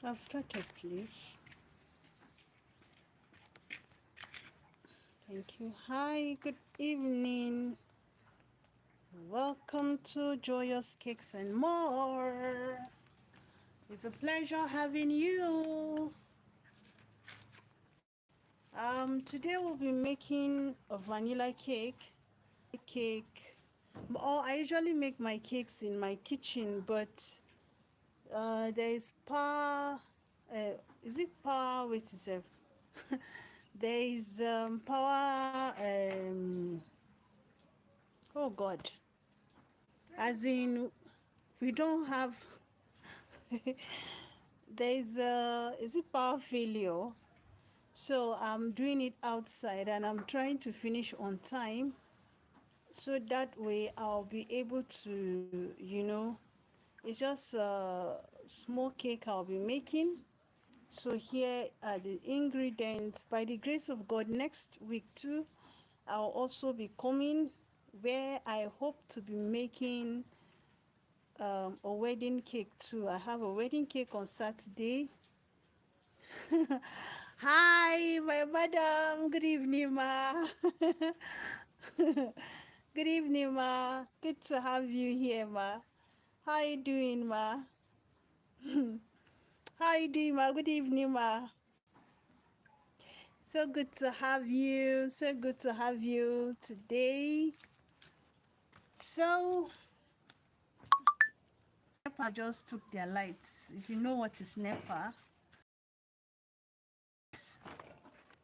I've started, please. Thank you. Hi, good evening. Welcome to Joyous Cakes and More. It's a pleasure having you. Today we'll be making a vanilla cake. I usually make my cakes in my kitchen, but there is power. Is it power? Wait a sec. There is power. Oh God. As in, we don't have. There is it power failure? So I'm doing it outside and I'm trying to finish on time. So that way I'll be able to, it's just a small cake I'll be making. So here are the ingredients. By the grace of God, next week too, I'll also be coming where I hope to be making a wedding cake too. I have a wedding cake on Saturday. Hi, my madam. Good evening, ma. Good evening, ma. Good to have you here, ma. How you doing, ma? How you doing, ma? Good evening, ma. So good to have you. So good to have you today. So, NEPA just took their lights. If you know what is NEPA,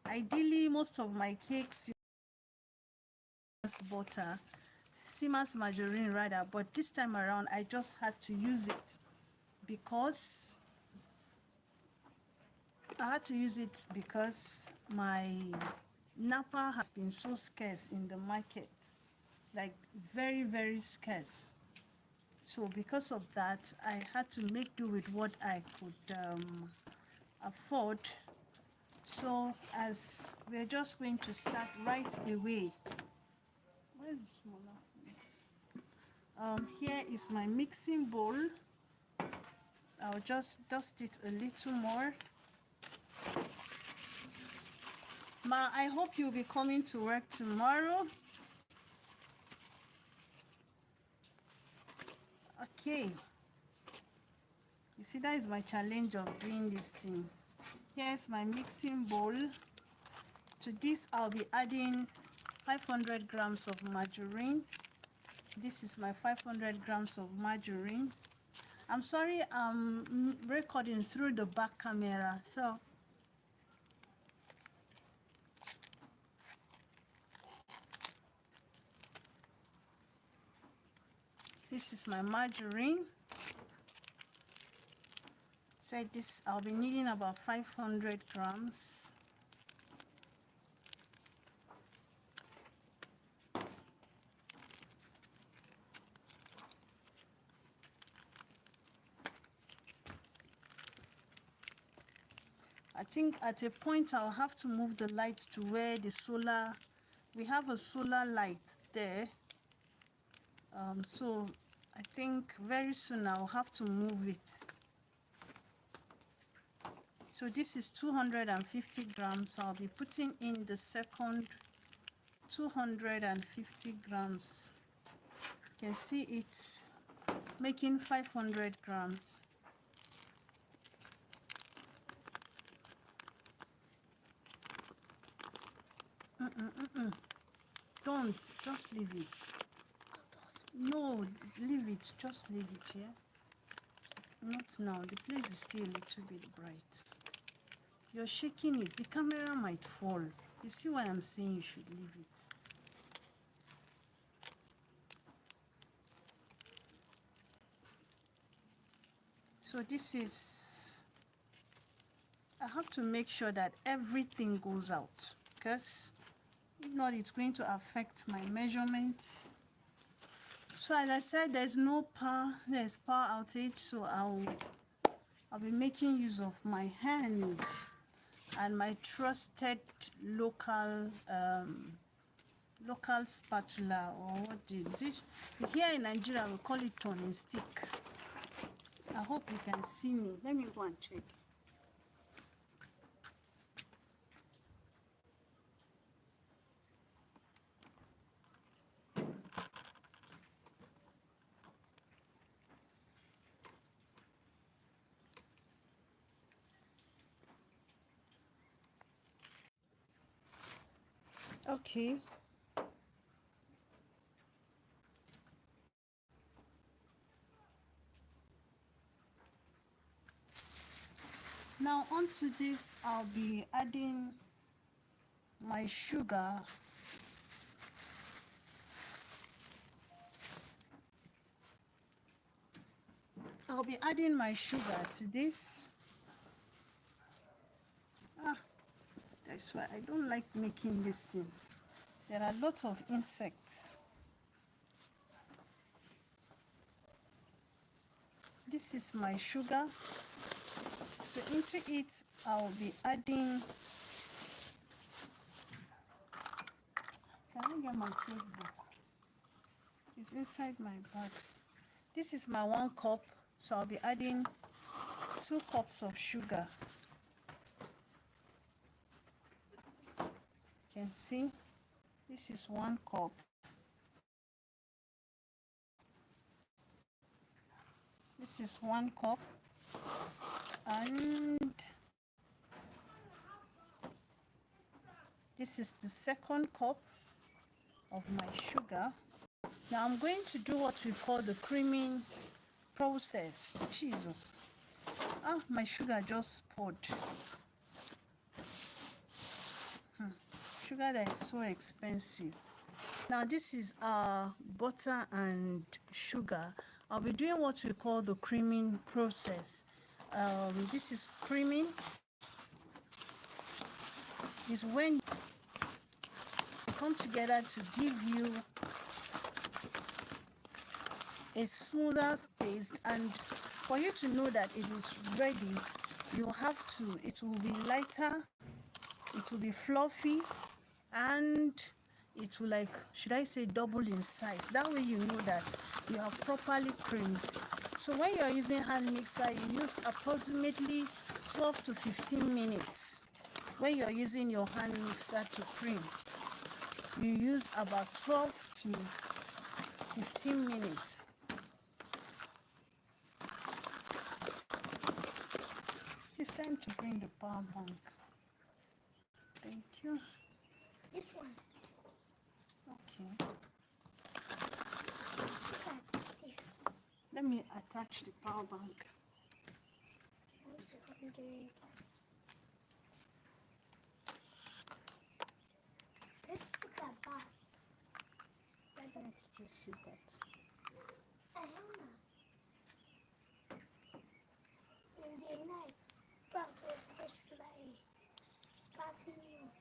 ideally most of my cakes use butter, Siemens margarine rather, but this time around I just had to use it because my Napa has been so scarce in the market, like very, very scarce. So because of that, I had to make do with what I could afford. So as we're just going to start right away. Where's the smaller phone? Here is my mixing bowl. I'll just dust it a little more. Ma, I hope you'll be coming to work tomorrow. Okay. You see, that is my challenge of doing this thing. Here's my mixing bowl. To this, I'll be adding 500 grams of margarine. This is my 500 grams of margarine. I'm sorry, I'm recording through the back camera. So, this is my margarine. So this, I'll be needing about 500 grams. I think at a point I'll have to move the light to where the solar, we have a solar light there. So I think very soon I'll have to move it. So this is 250 grams. I'll be putting in the second 250 grams. You can see it's making 500 grams. Don't, just leave it. No, leave it, just leave it here. Not now, the place is still a little bit bright. You're shaking it, the camera might fall. You see why I'm saying you should leave it. So this is, I have to make sure that everything goes out, because if not, it's going to affect my measurements. So as I said, there's no power, there's power outage, so I'll be making use of my hand and my trusted local spatula, or what is it? Here in Nigeria we call it turning stick. I hope you can see me. Let me go and check. Okay. Now onto this, I'll be adding my sugar. I'll be adding my sugar to this. That's why I don't like making these things. There are lots of insects. This is my sugar. So into it, I'll be adding. Can I get my cake book? It's inside my bag. This is my 1 cup. So I'll be adding 2 cups of sugar. You can see this is 1 cup. This is 1 cup. And this is the 2nd cup of my sugar. Now I'm going to do what we call the creaming process. Jesus. My sugar just poured. Sugar that is so expensive. Now this is butter and sugar. I'll be doing what we call the creaming process. This is creaming. Is when they come together to give you a smoother paste, and for you to know that it is ready, you have to, it will be lighter, it will be fluffy, and it will, like, should I say, double in size. That way you know that you have properly creamed. So when you are using hand mixer, you use approximately 12 to 15 minutes. When you are using your hand mixer to cream, you use about 12 to 15 minutes. It's time to bring the power bank. Thank you. This one. Okay. Let me attach the power bank. Let's look at bats. Let's just see that. In the night, bats are supposed to fly. Passing news.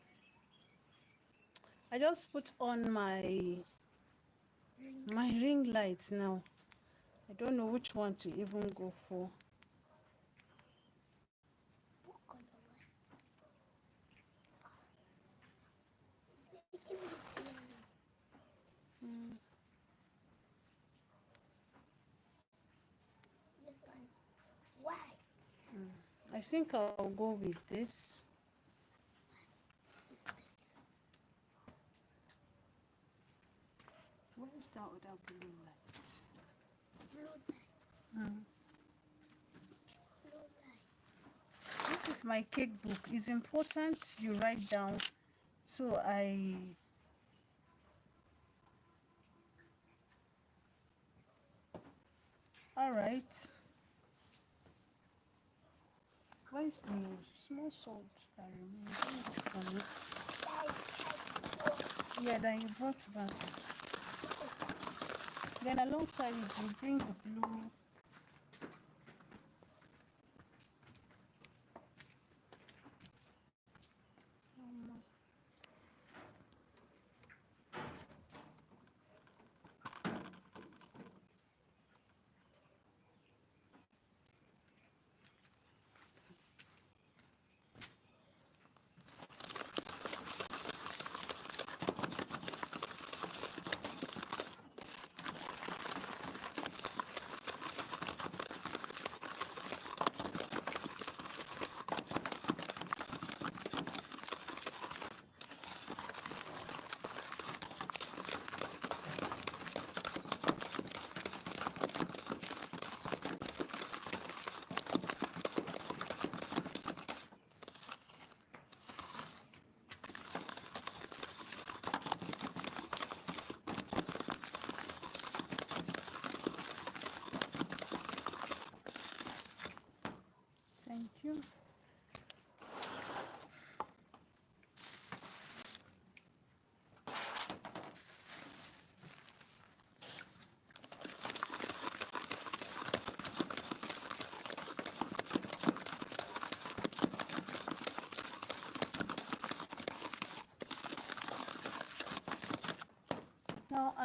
I just put on my ring lights now. I don't know which one to even go for. What color lights? It's making me clear. This one, white. I think I'll go with this. It's better. Where's that other blue light? Blue light. Blue light. This is my cake book. It's important you write down. So all right. Where is the small salt that remains? Yeah, that you brought back. Then alongside it, you bring the blue.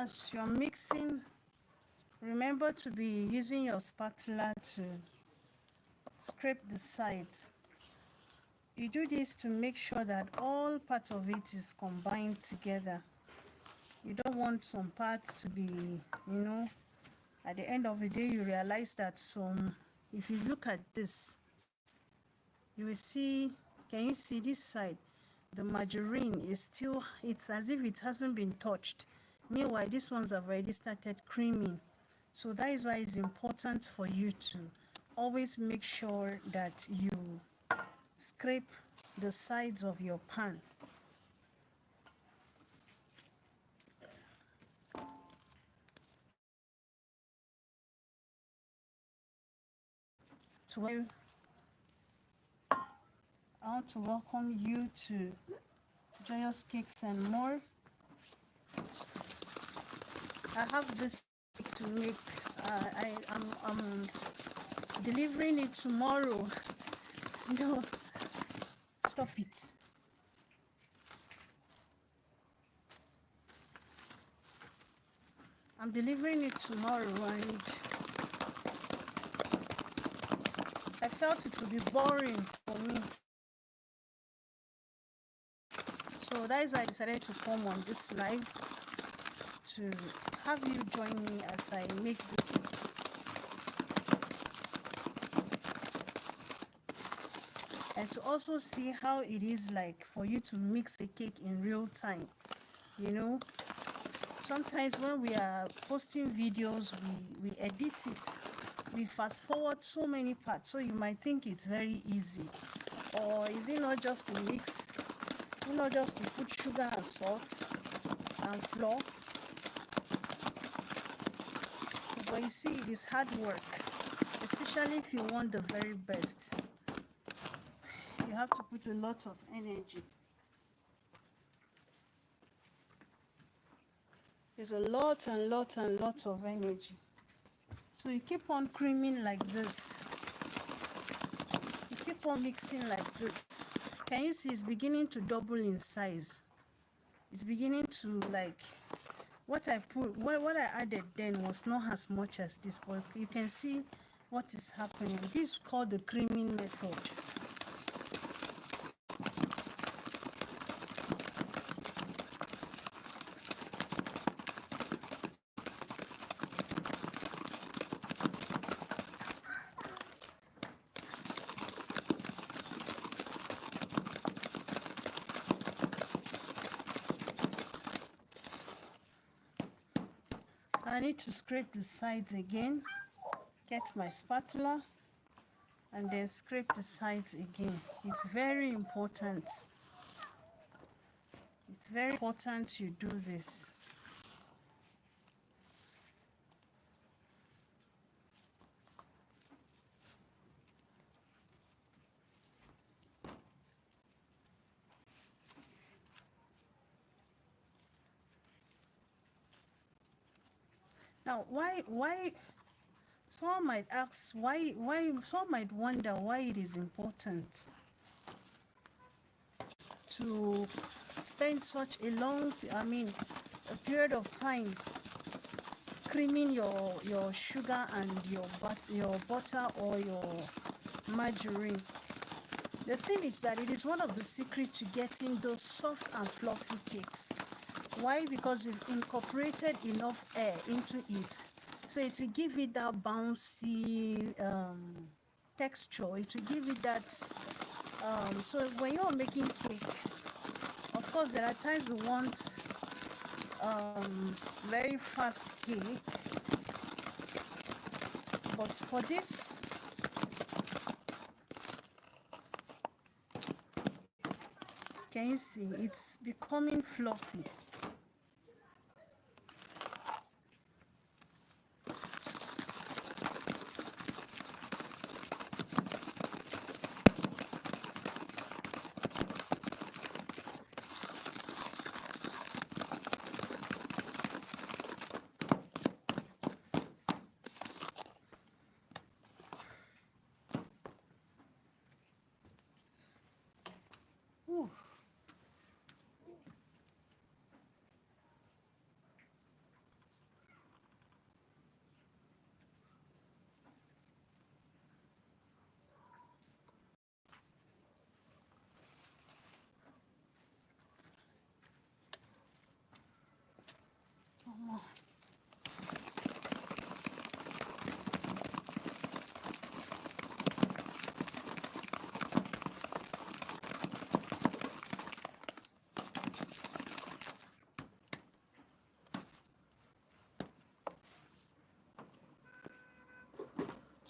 as you're mixing, remember to be using your spatula to scrape the sides. You do this to make sure that all part of it is combined together. You don't want some parts to be, at the end of the day you realize that if you look at this, you will see, can you see this side? The margarine is still, it's as if it hasn't been touched. Meanwhile, these ones have already started creaming. So that is why it's important for you to always make sure that you scrape the sides of your pan. So I want to welcome you to Joyous Cakes and More. I have this to make. I'm delivering it tomorrow. No, stop it. I'm delivering it tomorrow, and I felt it would be boring for me. So that is why I decided to come on this live to have you join me as I make the cake. And to also see how it is like for you to mix a cake in real time. Sometimes when we are posting videos, we edit it. We fast forward so many parts, so you might think it's very easy. Or is it not just to mix, not just to put sugar and salt and flour? But you see, it is hard work, especially if you want the very best. You have to put a lot of energy. There's a lot and lot and lot of energy. So you keep on creaming like this. You keep on mixing like this. Can you see it's beginning to double in size? It's beginning to, like, what I added then was not as much as this, but you can see what is happening. This is called the creaming method. I need to scrape the sides again, get my spatula, and then scrape the sides again. It's very important. It's very important you do this. Now, why, some might ask, some might wonder why it is important to spend such a long, a period of time creaming your sugar and your butter or your margarine. The thing is that it is one of the secrets to getting those soft and fluffy cakes. Why? Because you've incorporated enough air into it, so it will give it that bouncy texture. It will give it that. So when you're making cake, of course, there are times we want very fast cake, but for this, can you see it's becoming fluffy? Ooh.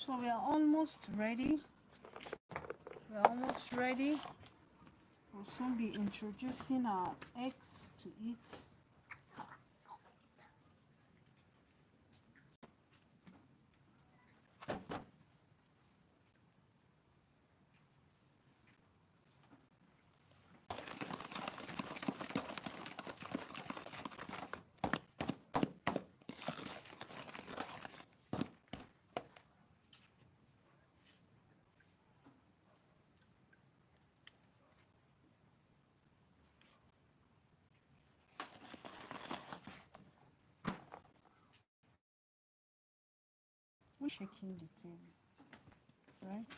So we are almost ready. We'll soon be introducing our eggs to it. We're shaking the table, right?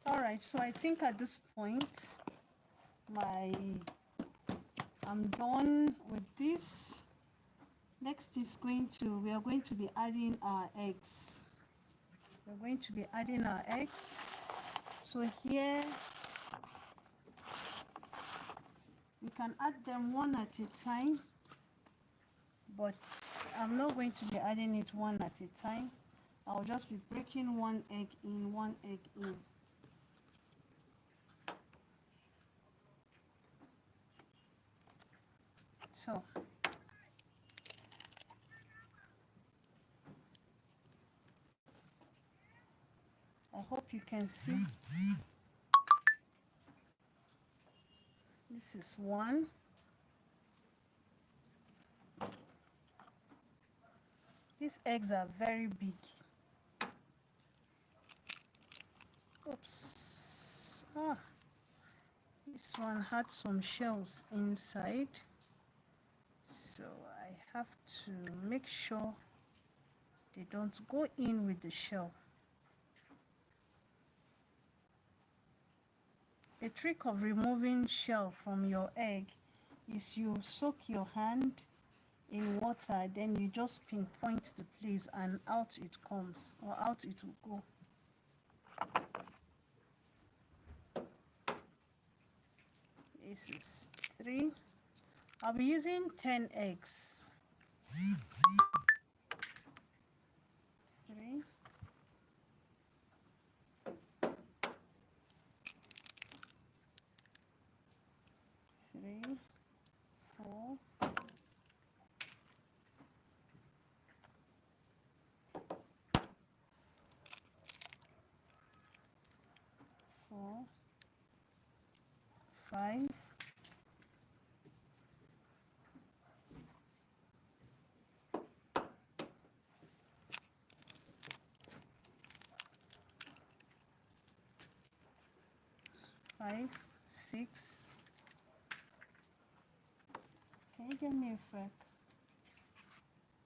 All right, so I think at this point, I'm done with this. Next is we are going to be adding our eggs. So here, you can add them one at a time, but I'm not going to be adding it one at a time. I'll just be breaking one egg in. So I hope you can see. This is one. These eggs are very big. Oops. This one had some shells inside, so I have to make sure they don't go in with the shell. A trick of removing shell from your egg is you soak your hand in water, then you just pinpoint the place and out it comes, or out it will go. This is 3. I'll be using 10 eggs. 3, 3, 4, 4, 5, 5, 6. Can you give me a frick?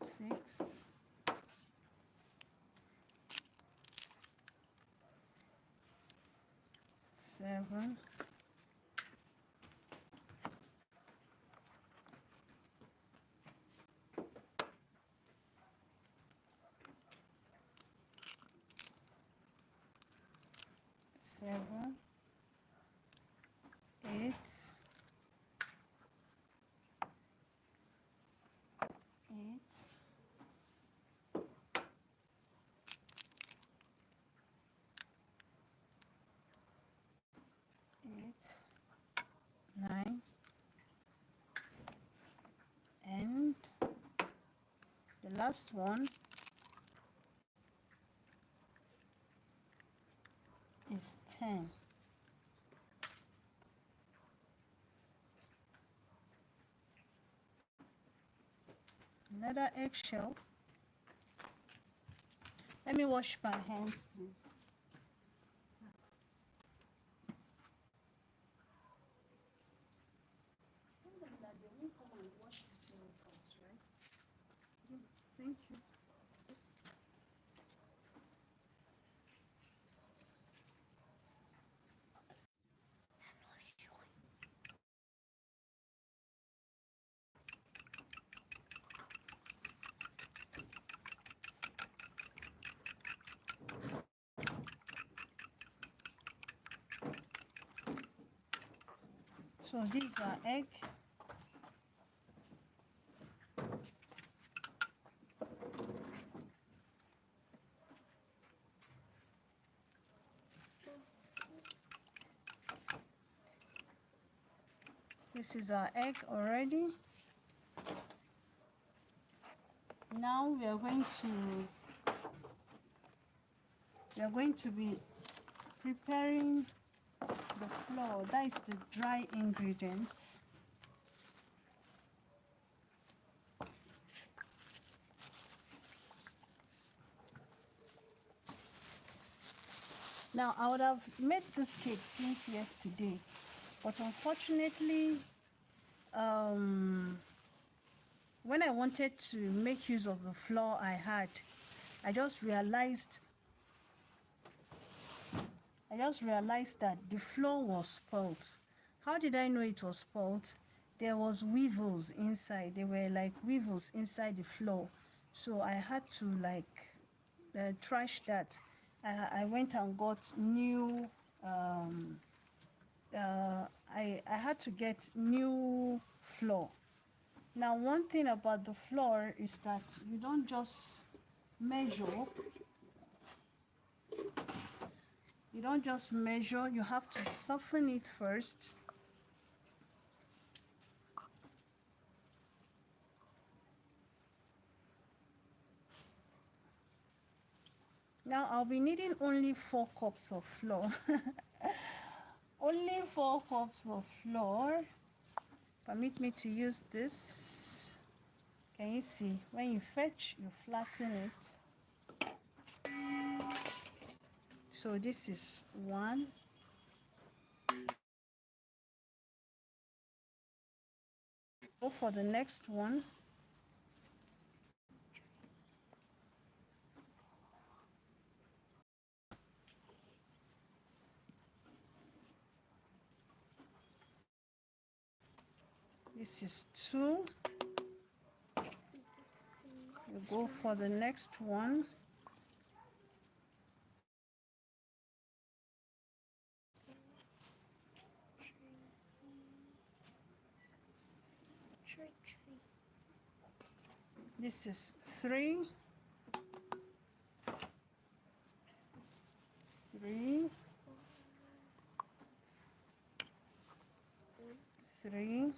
6, 7, 7, 8, 9, last one is 10. Another eggshell. Let me wash my hands, please. Thank you. So these are egg. This is our egg already. Now we are going to be preparing the flour. That is the dry ingredients. Now I would have made this cake since yesterday, but unfortunately, when I wanted to make use of the flour I had, I just realized that the flour was spoiled. How did I know it was spoiled? There was weevils inside. There were like weevils inside the flour, so I had to like trash that. I went and got new. I had to get new flour. Now, one thing about the flour is that you don't just measure. You don't just measure, you have to soften it first. Now I'll be needing only 4 cups of flour. Only 4 cups of flour. Permit me to use this. Can you see? When you fetch, you flatten it. So this is 1. Go for the next one. This is 2. You go for the next one. This is 3. 3. 3.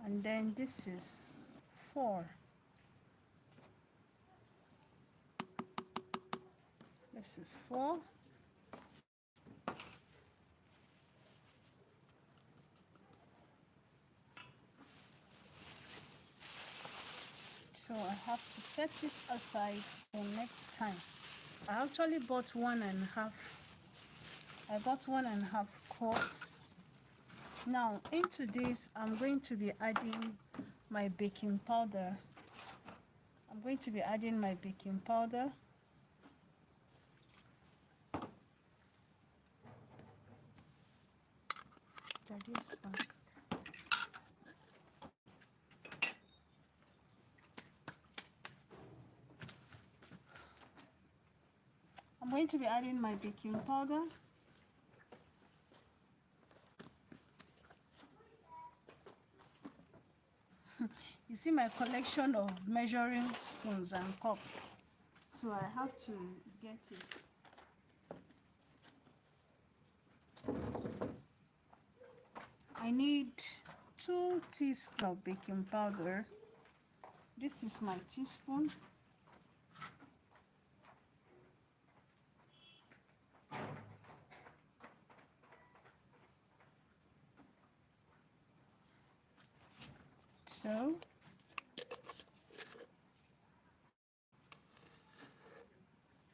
And then this is 4. This is 4. So I have to set this aside for next time. I actually bought 1.5. I got 1.5 cups. Now into this, I'm going to be adding my baking powder. I'm going to be adding my baking powder. That is fine. I'm going to be adding my baking powder. You see my collection of measuring spoons and cups, so I have to get it. I need 2 teaspoons of baking powder. This is my teaspoon. So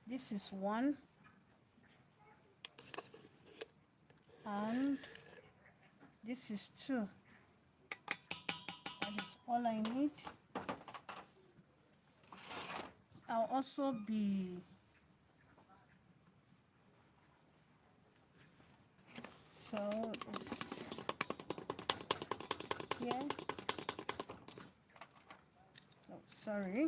this is 1, and this is 2. That is all I need. I'll also be it's here. Oh, sorry.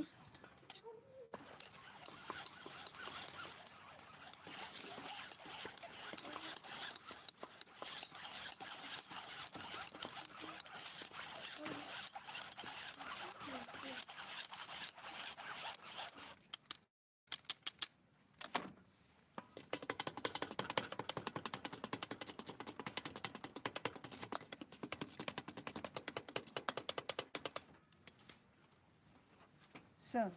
So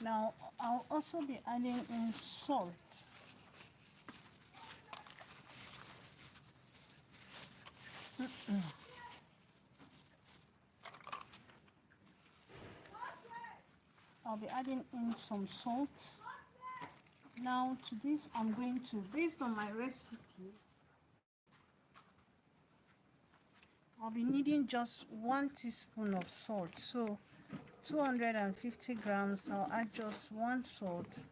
now I'll also be adding in salt. I'll be adding in some salt. Now to this, I'm going to, based on my recipe, I'll be needing just 1 teaspoon of salt. So 250 grams, I'll add just 1 salt.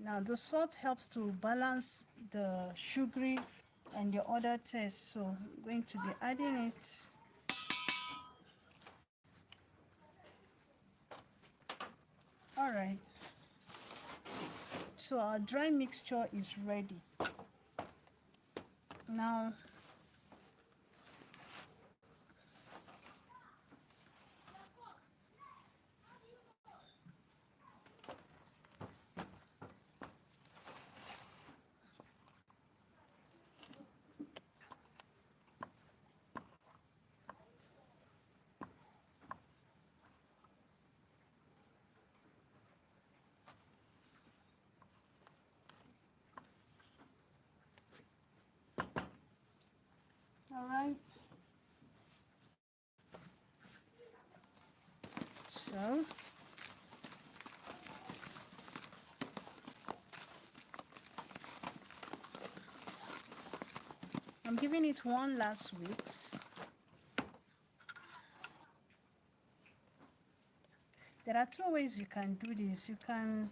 Now the salt helps to balance the sugary and the other taste. So I'm going to be adding it. All right. So our dry mixture is ready. Now all right. So I'm giving it 1 last whisk. There are 2 ways you can do this. You can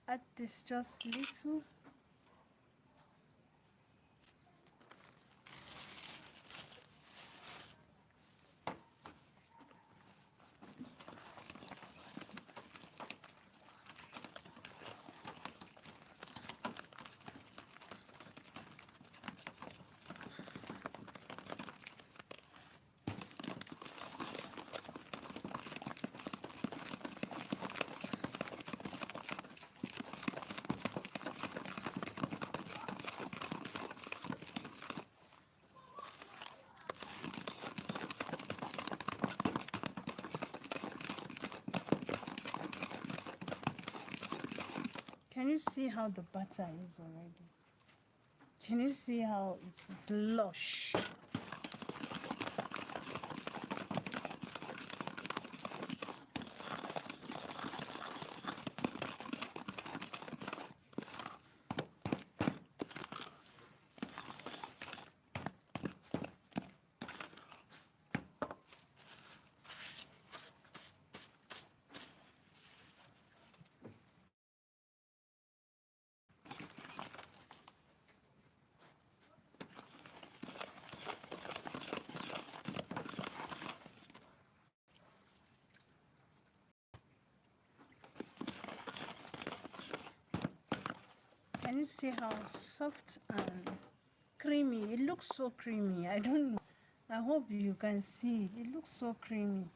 add this just little. Can you see how the butter is already? Can you see how it is lush? Can you see how soft and creamy? It looks so creamy. I don't know. I hope you can see it. It looks so creamy.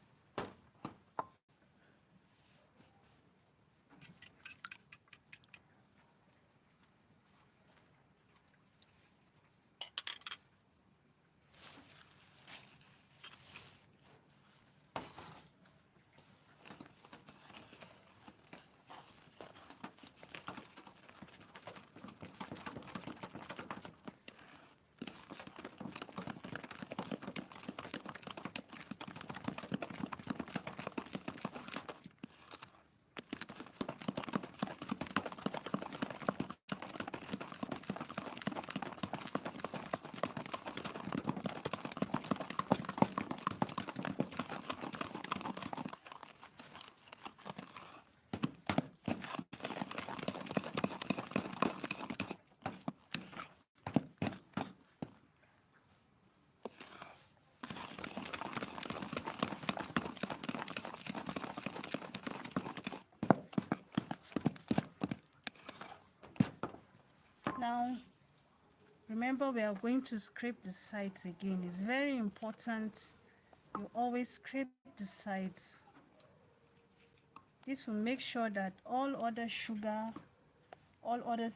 Now, remember, we are going to scrape the sides again. It's very important you always scrape the sides. This will make sure that all other sugar, all other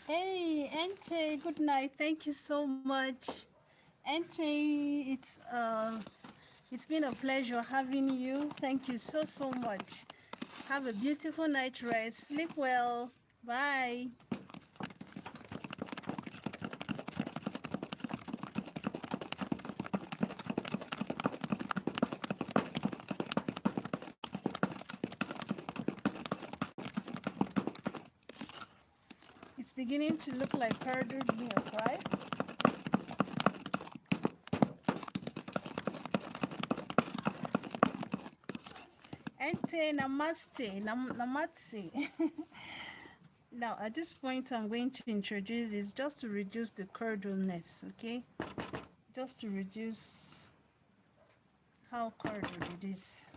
Hey, Ente, good night. Thank you so much. Ente, it's been a pleasure having you. Thank you so much. Have a beautiful night rest. Sleep well. Bye. It's beginning to look like curdled milk, right? Ente, namaste, namaste. Now, at this point, I'm going to introduce this just to reduce the curdleness, okay? Just to reduce how curdled it is.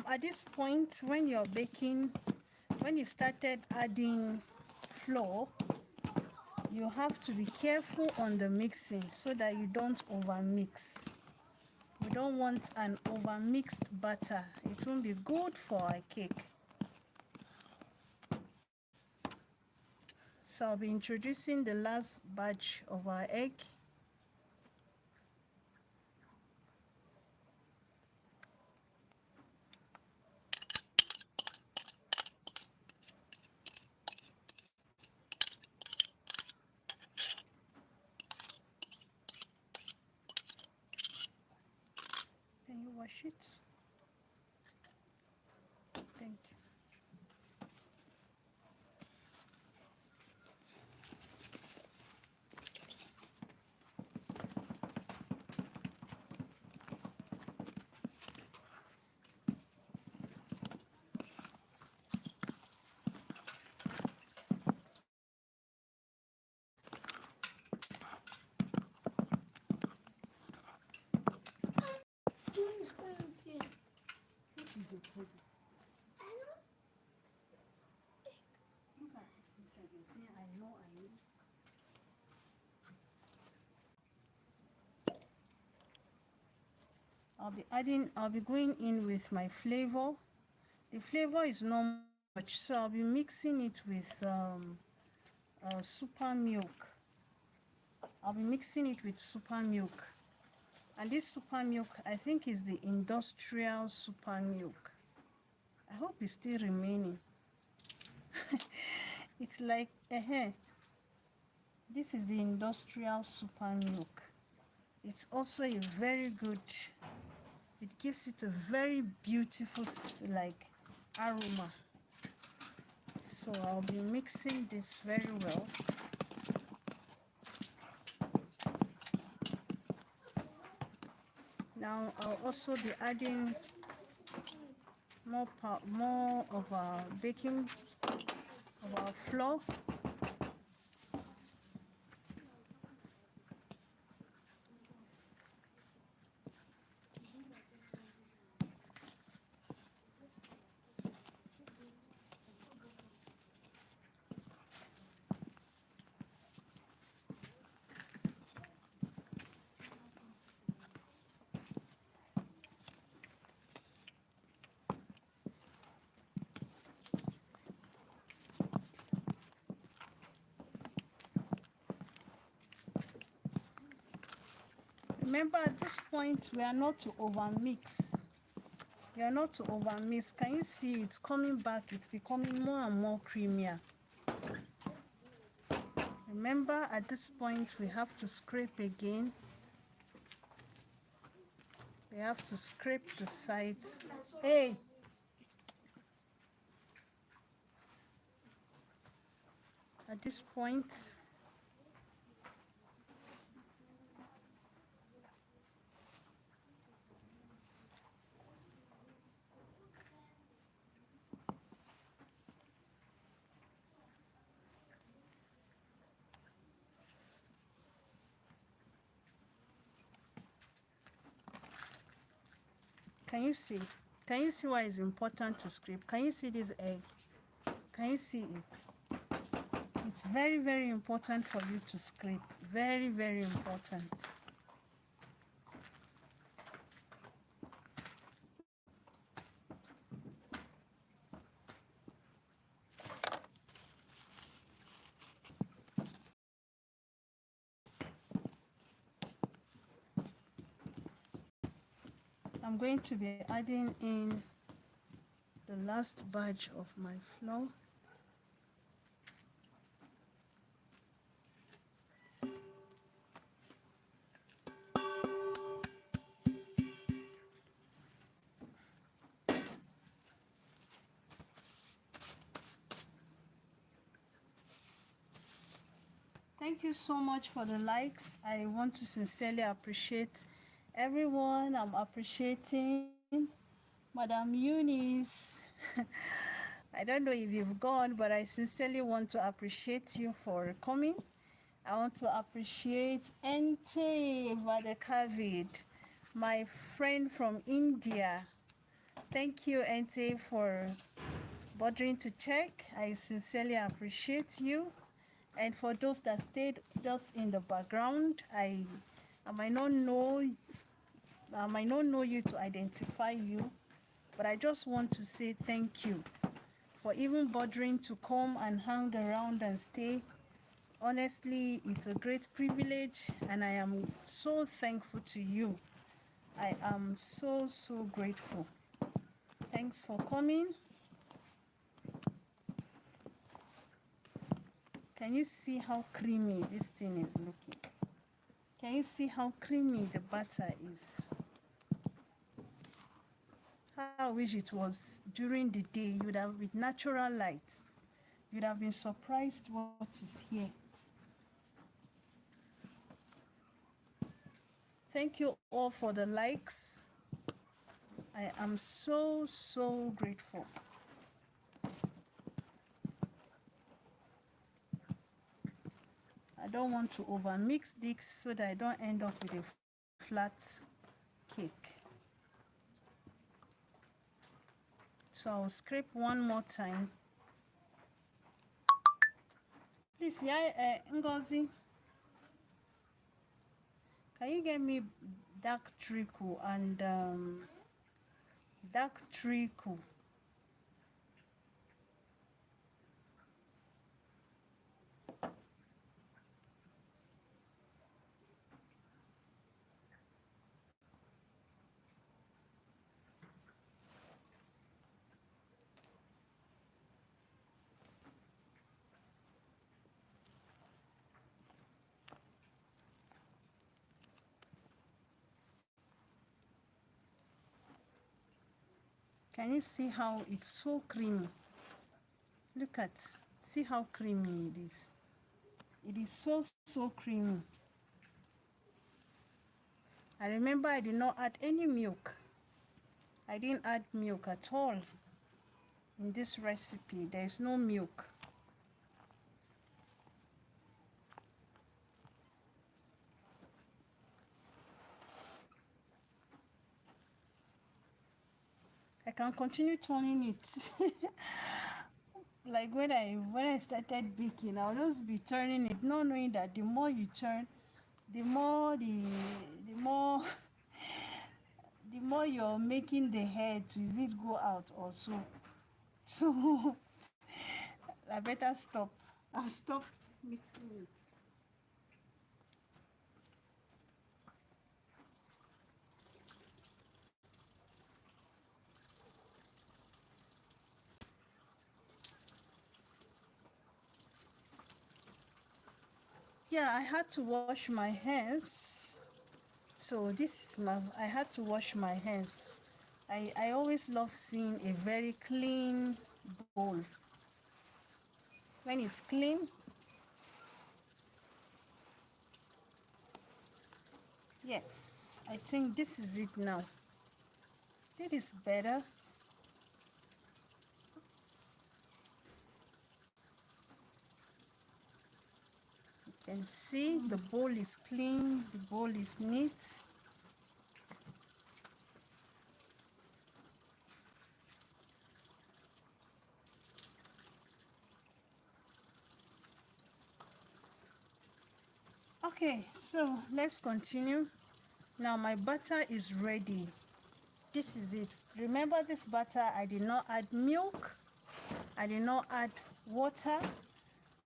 At this point, when you're baking, when you started adding flour, you have to be careful on the mixing so that you don't over mix. We don't want an over mixed batter. It won't be good for our cake. So I'll be introducing the last batch of our egg. Can you wash it? Thank you. Doing spoons here. What is your problem? I know. Look at it inside. You're saying, I know, I know. I'll be going in with my flavor. The flavor is not much, so I'll be mixing it with super milk. I'll be mixing it with super milk. And this super milk, I think, is the industrial super milk. I hope it's still remaining. It's like, this is the industrial super milk. It's also a very good, it gives it a very beautiful, like, aroma. So I'll be mixing this very well. Now I'll also be adding more of our baking, of our flour. Remember, at this point, we are not to over mix. We are not to over mix. Can you see it's coming back? It's becoming more and more creamier. Remember, at this point, we have to scrape again. We have to scrape the sides. Hey! At this point, can you see? Can you see why it's important to scrape? Can you see this egg? Can you see it? It's very, very important for you to scrape. Very, very important. I'm going to be adding in the last batch of my flour. Thank you so much for the likes. I want to sincerely appreciate everyone. I'm appreciating Madam Eunice. I don't know if you've gone, but I sincerely want to appreciate you for coming. I want to appreciate Ente Vadekavid, my friend from India. Thank you, Ente, for bothering to check. I sincerely appreciate you. And for those that stayed just in the background, I might not know you to identify you, but I just want to say thank you for even bothering to come and hang around and stay. Honestly, it's a great privilege, and I am so thankful to you. I am so, so grateful. Thanks for coming. Can you see how creamy this thing is looking? Can you see how creamy the butter is? How I wish it was during the day. You would have with natural light. You'd have been surprised what is here. Thank you all for the likes. I am so, so grateful. I don't want to over mix this so that I don't end up with a flat cake. So I'll scrape one more time. Please, yeah, Ngozi, can you get me dark treacle and dark treacle? Can you see how it's so creamy? Look at, see how creamy it is. It is so, so creamy. I remember I did not add any milk. I didn't add milk at all in this recipe. There is no milk. I can continue turning it. Like when I started baking, I'll just be turning it, not knowing that the more you turn, the more the more you're making the head to is it go out also. So I better stop. I've stopped mixing it. Yeah, I had to wash my hands. So this is my, I had to wash my hands. I always love seeing a very clean bowl. When it's clean, yes, I think this is it now. It is better. You can see the bowl is clean, the bowl is neat. Okay, so let's continue. Now my butter is ready. This is it. Remember this butter, I did not add milk, I did not add water,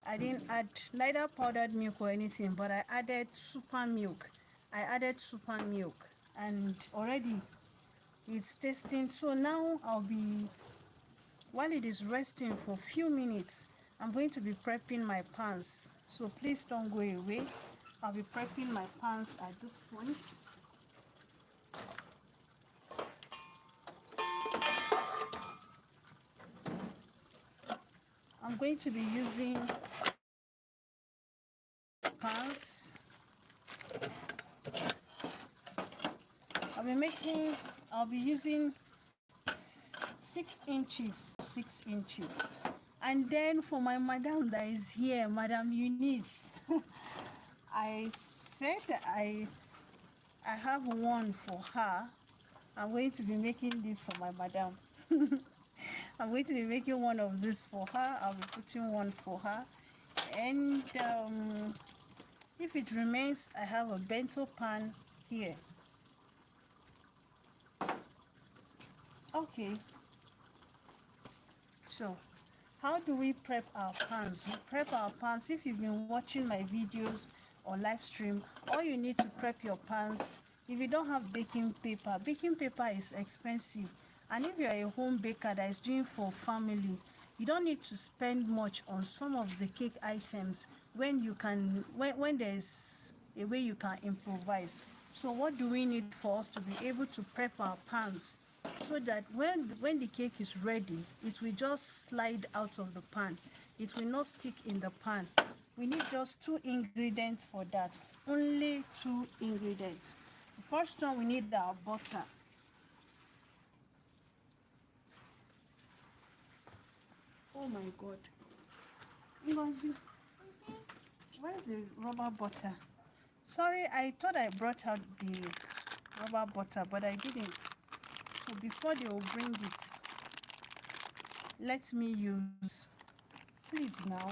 I didn't add neither powdered milk or anything, but I added super milk. I added super milk and already it's tasting. So now while it is resting for a few minutes, I'm going to be prepping my pans. So please don't go away. I'll be prepping my pans at this point. I'm going to be using pans. I'll be using 6 inches, 6 inches. And then for my madam that is here, Madam Eunice, I said I have one for her. I'm going to be making this for my madam. I'm going to be making one of this for her. I'll be putting one for her. And if it remains, I have a bento pan here. Okay. So, how do we prep our pans? We prep our pans. If you've been watching my videos or live stream, all you need to prep your pans. If you don't have baking paper is expensive. And if you're a home baker that is doing for family, you don't need to spend much on some of the cake items when you can, when there's a way you can improvise. So what do we need for us to be able to prep our pans so that when the cake is ready, it will just slide out of the pan. It will not stick in the pan. We need just 2 ingredients for that. Only 2 ingredients. The first one, we need our butter. Oh my God. Ngozi, where's the rubber butter? Sorry, I thought I brought out the rubber butter, but I didn't. So before they will bring it, let me use, please now,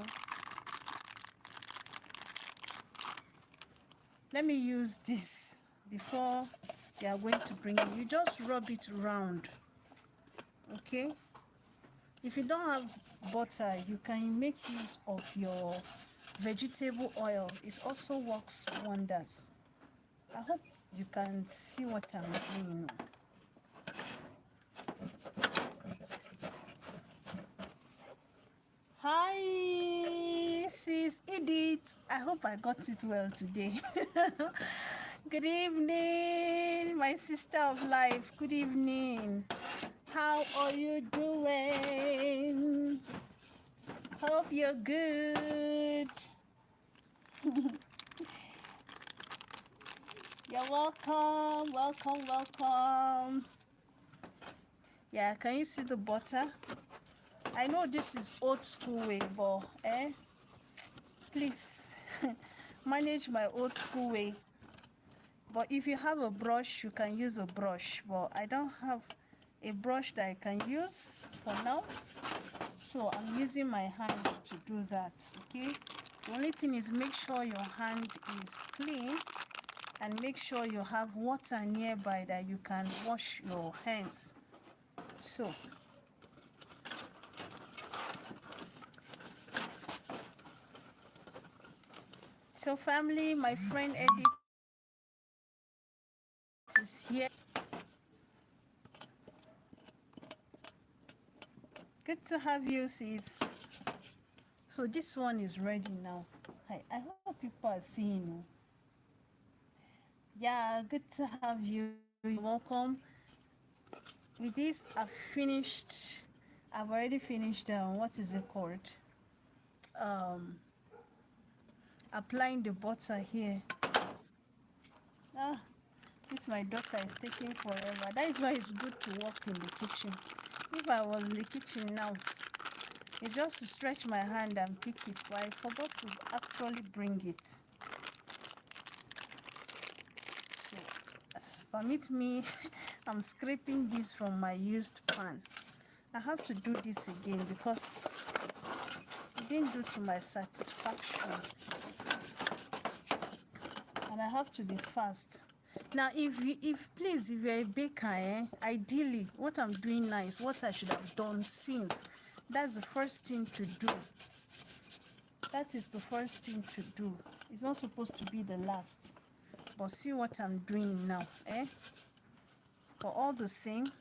let me use this before they are going to bring it. You just rub it around, okay? If you don't have butter, you can make use of your vegetable oil. It also works wonders. I hope you can see what I'm doing. Hi, sis Edith. I hope I got it well today. Good evening, my sister of life. Good evening. How are you doing? Hope you're good. You're welcome, welcome, welcome. Yeah, can you see the butter? I know this is old school way, but please manage my old school way. But if you have a brush, you can use a brush. But I don't have a brush that I can use for now, so I'm using my hand to do that. Okay, the only thing is make sure your hand is clean and make sure you have water nearby that you can wash your hands. So family, my friend Edith is here. Good to have you, sis. So this one is ready now. I hope people are seeing you. Yeah, good to have you. You're welcome. With this, I've already finished, what is it called? Um, Applying the butter here. Ah, this my daughter is taking forever. That is why it's good to work in the kitchen. If I was in the kitchen now, it's just to stretch my hand and pick it, but I forgot to actually bring it. So, permit me, I'm scraping this from my used pan. I have to do this again because it didn't do to my satisfaction. And I have to be fast. Now, if you're a baker, ideally, what I'm doing now is what I should have done since. That's the first thing to do. That is the first thing to do. It's not supposed to be the last. But see what I'm doing now, eh? For all the same,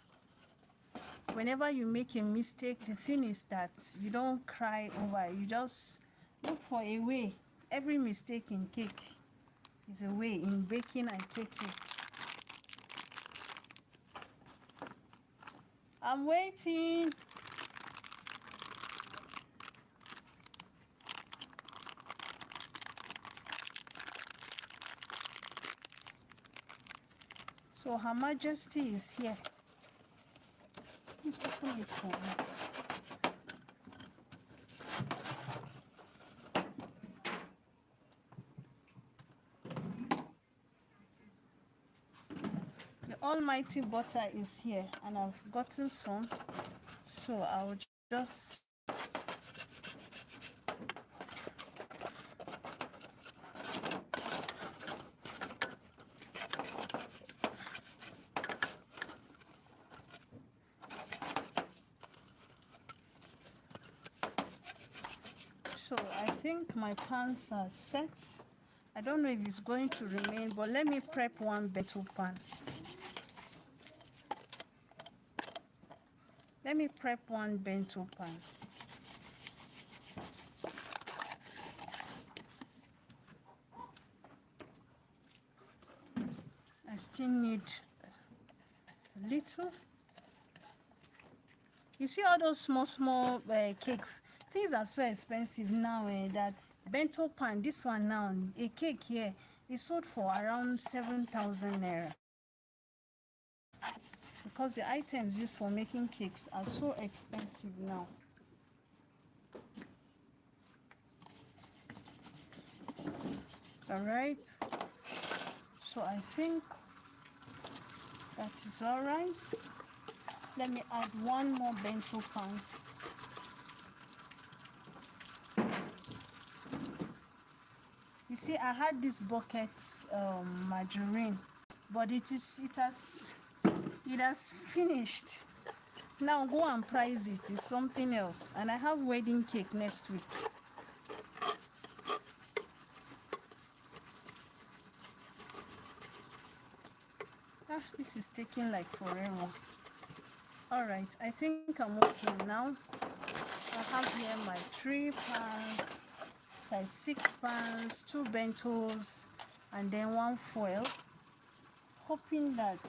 whenever you make a mistake, the thing is that you don't cry over it. You just look for a way. Every mistake in cake is a way in baking and caking. I'm waiting. So Her Majesty is here. Please open it for me. The almighty butter is here, and I've gotten some. So I'll just so I think my pans are set. I don't know if it's going to remain, but let me prep one bento pan. Let me prep one bento pan. I still need a little. You see all those small cakes, things are so expensive now, that bento pan, this one now, a cake here is sold for around 7,000 naira, because the items used for making cakes are so expensive now. All right, so I think that is all right. Let me add one more bento pan. You see, I had this bucket margarine, but it has finished. Now go and price it. It's something else. And I have wedding cake next week. This is taking like forever. All right, I think I'm okay now. I have here my 3 pans, size 6 pans, 2 bentos, and then 1 foil. Hoping that,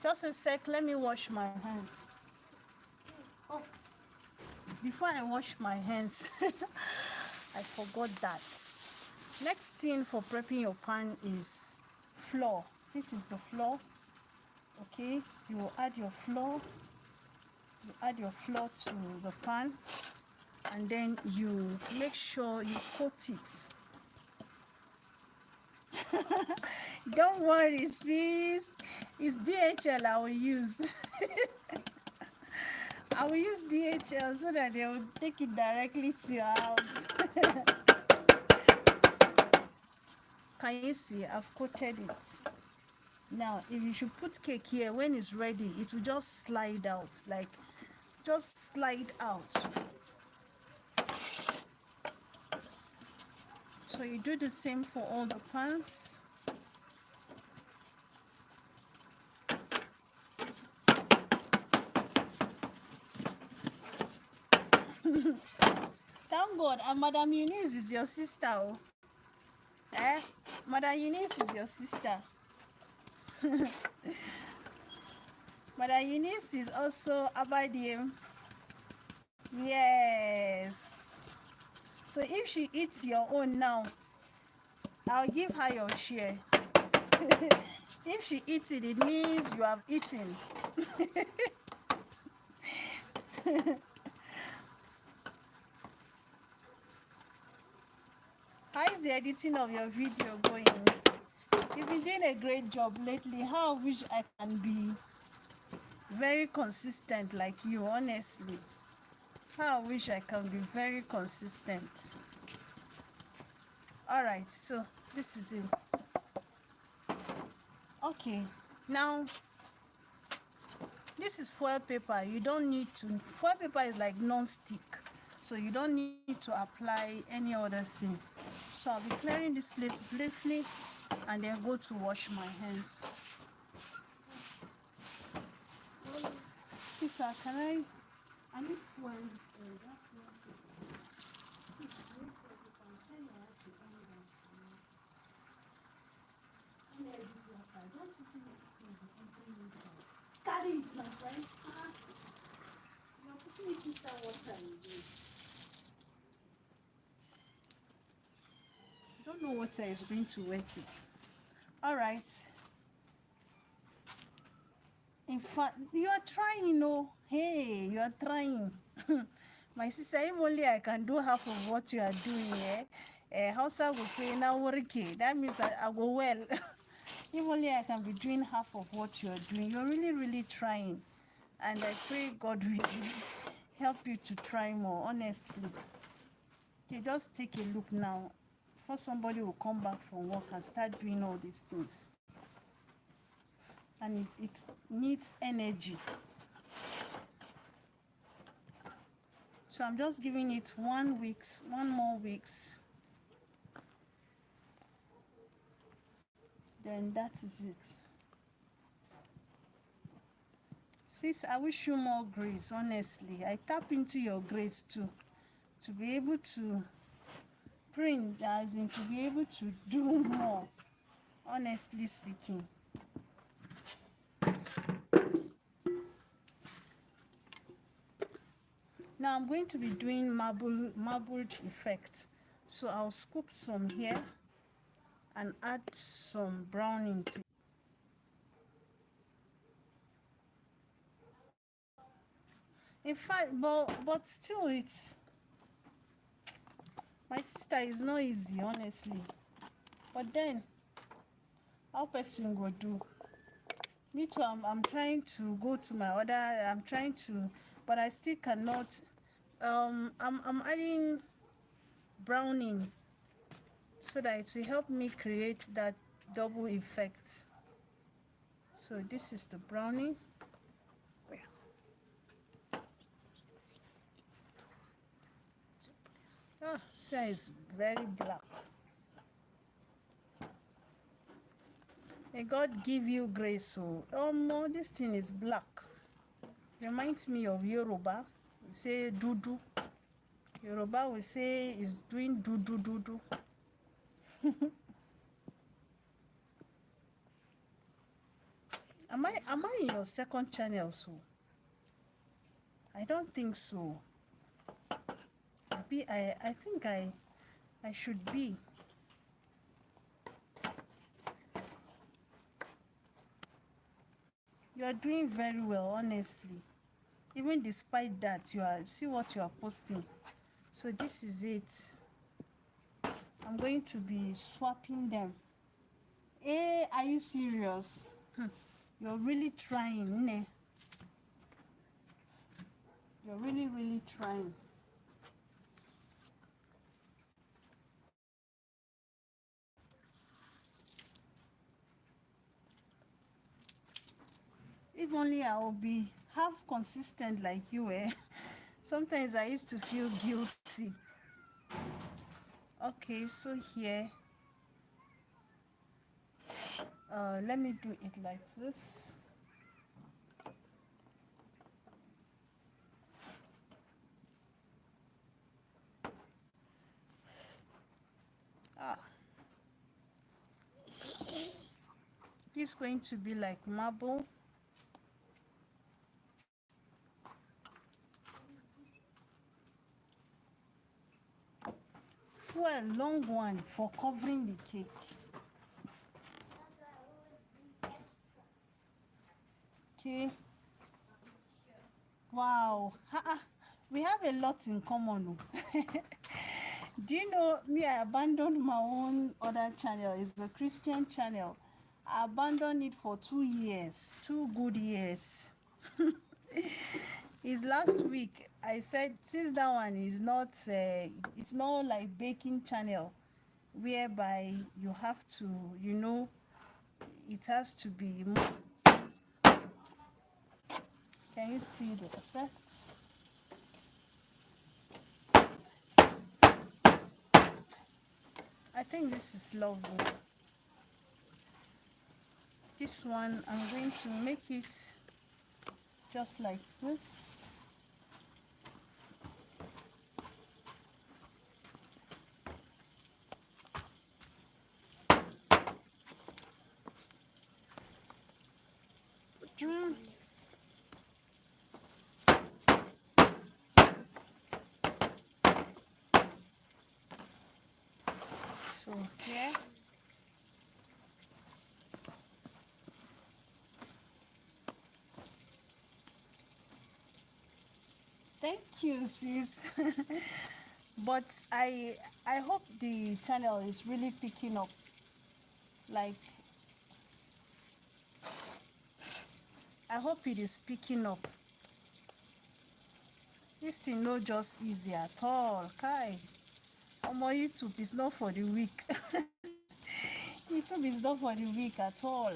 just a sec, let me wash my hands. Oh, before I wash my hands, I forgot that. Next thing for prepping your pan is flour. This is the flour. Okay, you will add your flour. You add your flour to the pan, and then you make sure you coat it. Don't worry, sis. It's DHL I will use. I will use DHL so that they will take it directly to your house. Can you see? I've coated it. Now, if you should put cake here, when it's ready, it will just slide out. Like, just slide out. So you do the same for all the pans. thank God. And Madam Eunice is your sister. Oh. Eh? Madam Eunice is your sister. Madam Eunice is also Abadim. Yes. So if she eats your own now, I'll give her your share. If she eats it, it means you have eaten. How is the editing of your video going? You've been doing a great job lately. How I wish I can be very consistent like you, honestly. How I wish I can be very consistent. All right, so this is it. Okay, now this is foil paper. You don't need to, foil paper is like non-stick, so you don't need to apply any other thing. So I'll be clearing this place briefly and then go to wash my hands. Please, sir, can I need foil. Carry it, my friend. You're putting it inside water again. Don't know water is going to wet it. All right. In fact, you are trying, oh. Hey, you are trying. My sister, if only I can do half of what you are doing, Hausa will say, now work. That means I go well. If only I can be doing half of what you are doing. You're really, really trying. And I pray God will help you to try more, honestly. Okay, just take a look now. Before somebody will come back from work and start doing all these things. And it needs energy. So I'm just giving it 1 week, 1 more weeks. Then that is it. Sis, I wish you more grace, honestly. I tap into your grace too. To be able to print, as in to be able to do more, honestly speaking. Now I'm going to be doing marbled effect. So I'll scoop some here and add some browning to it. In fact, but still it's, my sister, is not easy, honestly. But then, how person go do? Me too, I'm trying to go to my other, I'm trying to, but I still cannot. I'm adding browning so that it will help me create that double effect. So this is the browning. Ah, so it's very black. May God give you grace. Oh no, this thing is black. Reminds me of Yoruba. We say dudu. Yoruba we say is doing dudu dudu. Am I in your second channel so? I don't think so. I think I should be. You are doing very well, honestly. Even despite that, you are, see what you are posting. So this is it. I'm going to be swapping them. Hey, are you serious? You're really trying, ne? You're really, really trying. If only I will be half consistent like you, eh? Sometimes I used to feel guilty. Okay, so here, let me do it like this. Ah, this is going to be like marble. For a long one for covering the cake. Okay. Wow. We have a lot in common. Do you know me? I abandoned my own other channel. It's the Christian channel. I abandoned it for 2 years, 2 good years. It's last week. I said since that one is not, it's not like baking channel, whereby you have to, it has to be. Can you see the effects? I think this is lovely. This one, I'm going to make it just like this. So here. Thank you, sis. But I hope the channel is really picking up. Like, I hope it is picking up. This thing not just easy at all. Kai. My YouTube is not for the weak. YouTube is not for the weak at all.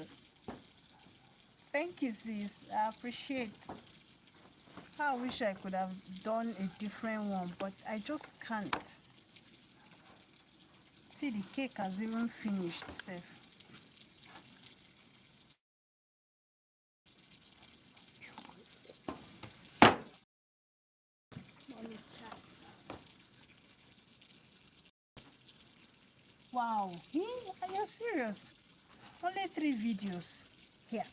Thank you, sis. I appreciate. I wish I could have done a different one, but I just can't. See, the cake has even finished, safe. Mommy chats. Wow, are you serious? Only 3 videos here.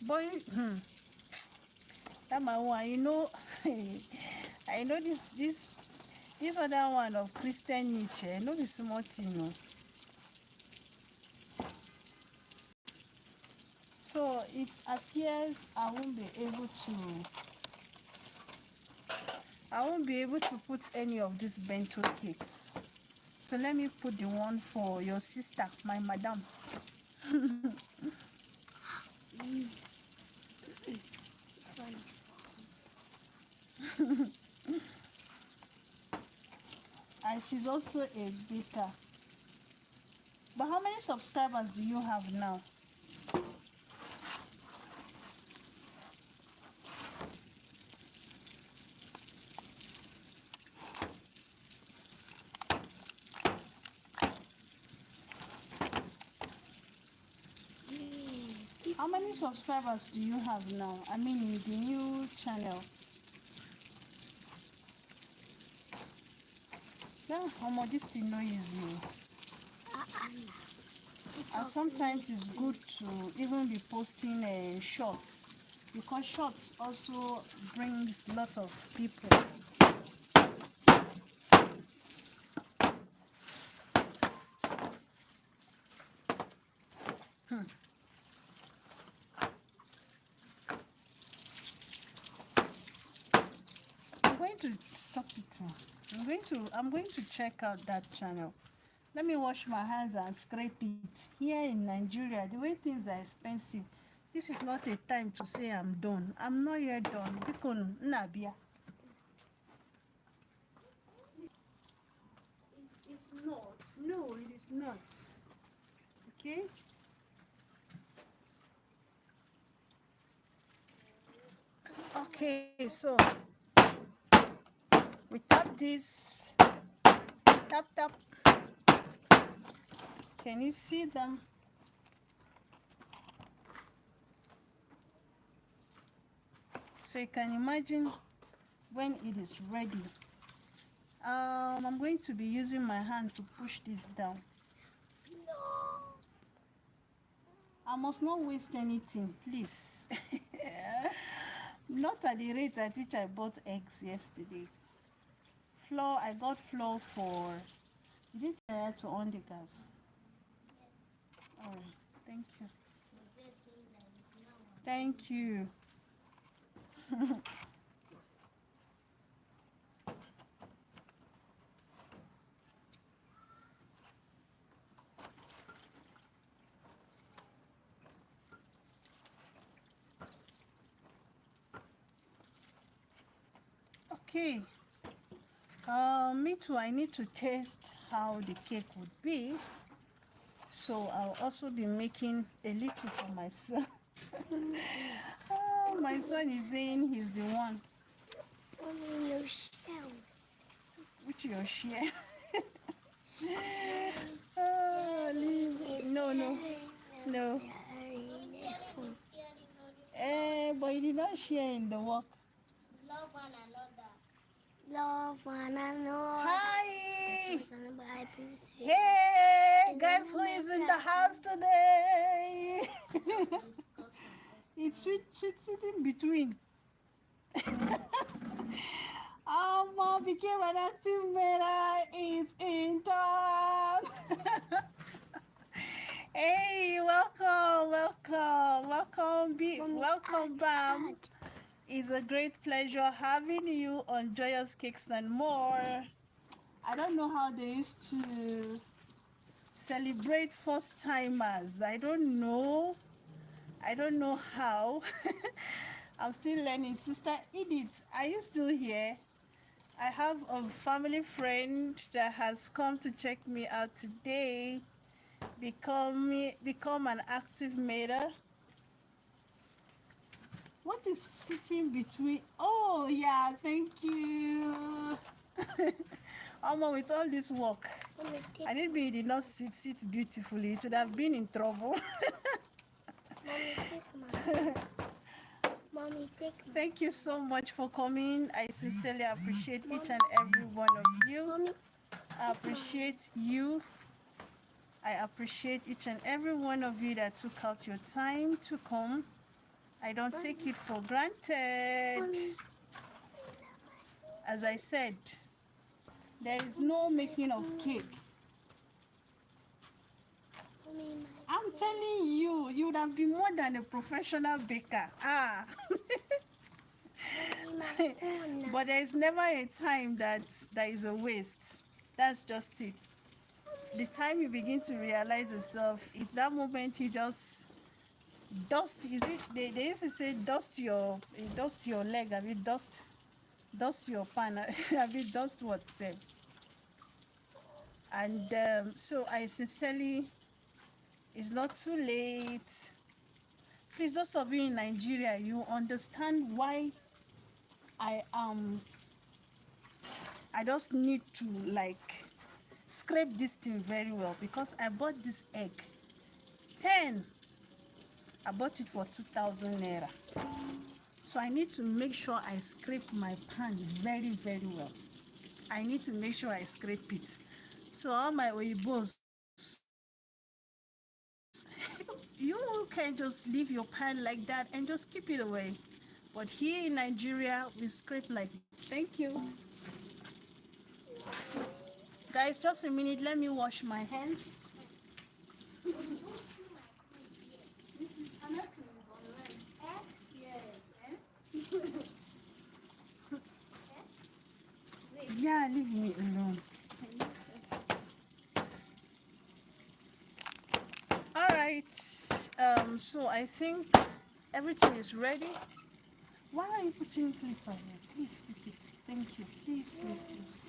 Boy, that my one, I know this other one of Christian Nietzsche. I know this smart, So it appears I won't be able to put any of these bento cakes. So let me put the one for your sister, my madam. This one is And she's also a baker. But how many subscribers do you have now? How many subscribers do you have now? I mean, in the new channel. Yeah, this thing no easy. And sometimes it's good to even be posting shorts, because shorts also brings lots of people. I'm going to stop it. I'm going to check out that channel. Let me wash my hands and scrape it. Here in Nigeria, the way things are expensive, this is not a time to say I'm done. I'm not yet done. Bikon nabia. It's not. No, it is not. Okay? Okay, so we tap this. Tap, tap. Can you see them? So you can imagine when it is ready. I'm going to be using my hand to push this down. No. I must not waste anything, please. Not at the rate at which I bought eggs yesterday. Flour, I got flour for. You didn't say I had to on the gas. Oh, thank you. Thank you. Okay. Me too. I need to taste how the cake would be. So I'll also be making a little for myself. Oh, my son is saying he's the one. Mommy, no shell. Which your share? Oh, no, no, no. But you did not share in the work. Love one another. Love one another. Hi! That's what the Bible says. Hey! Guess who is in the house today? It's sitting between. Mom became an active member. Is in town. Hey, welcome, welcome, Bam. It's a great pleasure having you on Joyous Cakes and More. I don't know how they used to celebrate first timers. I don't know how. I'm still learning. Sister Edith, are you still here? I have a family friend that has come to check me out today. Become an active mater. What is sitting between? Oh yeah, thank you. Alma, with all this work, I didn't be did not sit beautifully. It would have been in trouble. Mommy, take mine. Mommy, take mine. Thank you so much for coming. I sincerely appreciate each and every one of you. Mommy, I appreciate you. I appreciate each and every one of you that took out your time to come. I don't take it for granted. mommy. As I said, there is no making of cake. Mommy, I'm telling you, you would have been more than a professional baker. my phone. But there is never a time that there is a waste. That's just it. The time you begin to realize yourself, it's that moment you just dust. Is it? They used to say dust your leg. I mean dust your pan. I mean dust what said. And so I sincerely, it's not too late. Please, those of you in Nigeria, you understand why I just need to like scrape this thing very well, because I bought this egg 10. I bought it for 2,000 naira. So I need to make sure I scrape my pan very, very well. I need to make sure I scrape it. So all my Oibos, you can just leave your pan like that and just keep it away. But here in Nigeria, we scrape like, thank you. Guys, just a minute, let me wash my hands. This is anatomy online. Yes, yeah, leave me alone. All right. So I think everything is ready. Why are you putting clipper here? Please pick it. Thank you. Please, please, please.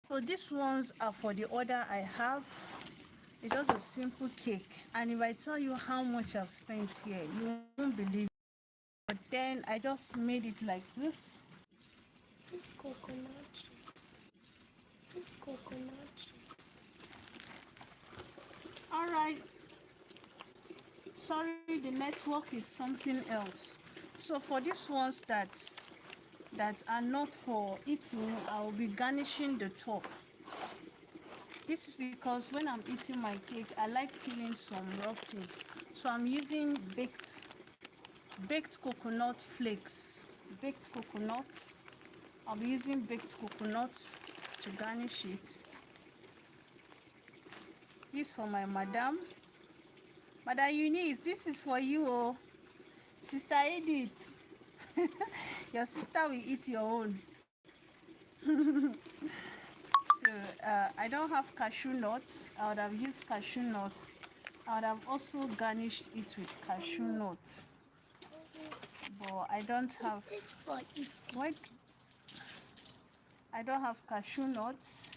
So these ones are for the order I have. It's just a simple cake. And if I tell you how much I've spent here, you won't believe it. But then I just made it like this. This coconut chips. This coconut chips. All right. Sorry, the network is something else. So for these ones that that are not for eating, I will be garnishing the top. This is because when I'm eating my cake, I like feeling some rotting. So I'm using baked coconut flakes. Baked coconut. I'll be using baked coconut to garnish it. This for my madam. Madam Eunice, this is for you, oh. Sister Edith. Your sister will eat your own. So I don't have cashew nuts. I would have used cashew nuts. I would have also garnished it with cashew nuts. But I don't have. This is for eating. What? I don't have cashew nuts.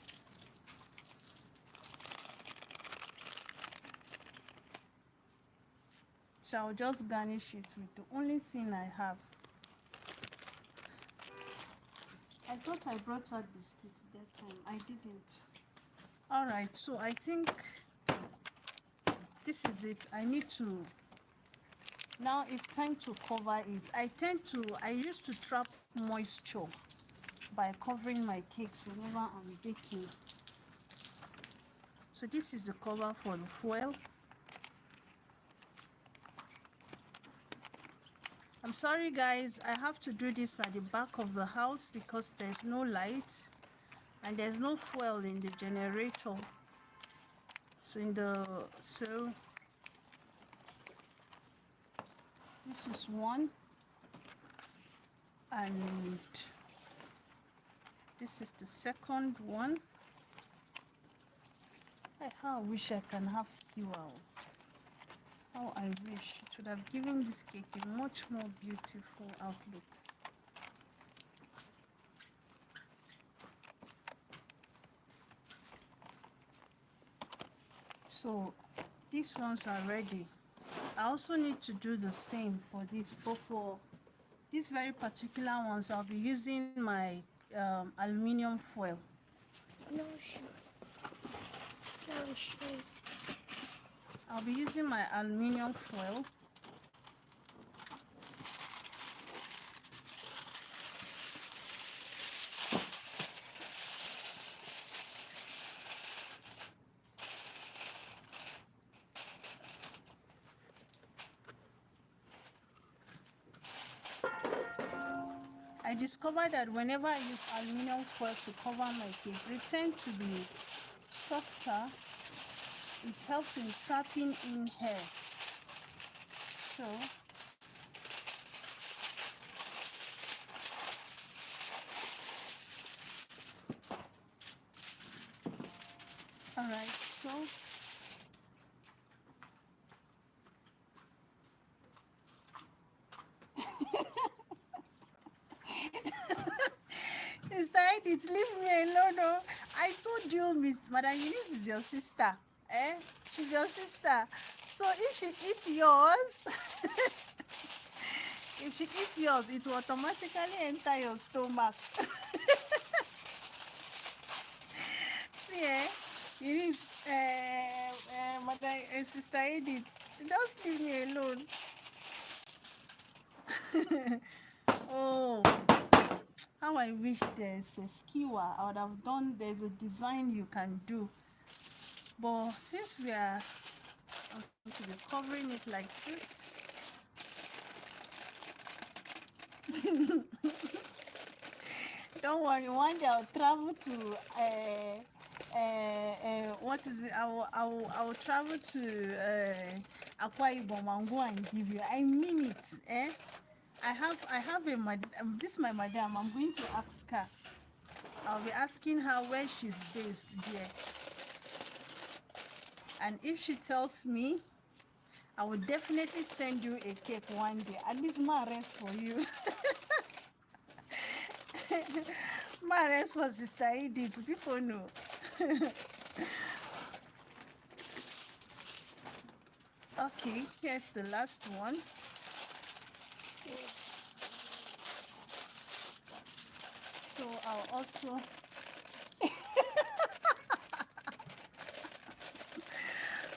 So I'll just garnish it with the only thing I have. I thought I brought out biscuits that time. I didn't. Alright, so I think this is it. I need to. Now it's time to cover it. I used to trap moisture by covering my cakes whenever I'm baking. So this is the cover for the foil. I'm sorry guys, I have to do this at the back of the house because there's no light and there's no fuel in the generator. So this is one, and this is the second one. How I wish I can have skewer. How I wish it would have given this cake a much more beautiful outlook. So these ones are ready. I also need to do the same for this, but for these very particular ones I'll be using my aluminium foil. It's no shoe. No shape. I'll be using my aluminium foil. I discovered that whenever I use aluminium foil to cover my cakes, they tend to be softer. It helps in trapping in hair. So alright, so Sister Edith, leave me alone. Oh. I told you, Miss Madam Eunice is your sister. Eh? She's your sister. So if she eats yours, if she eats yours, it will automatically enter your stomach. See, Eunice, Madam Sister Edith, just leave me alone. Oh. How I wish there's a skewer. I would have done, there's a design you can do. But since we are going to be covering it like this, don't worry, one day I'll travel to what is it? I will travel to Akwa Ibom and go and give you. I mean it, eh? I have a this is my madam. I'm going to ask her. I'll be asking her where she's based there. And if she tells me, I will definitely send you a cake one day. At least my rest for you. My rest for Sister Edith. People know. Okay, here's the last one. So I'll also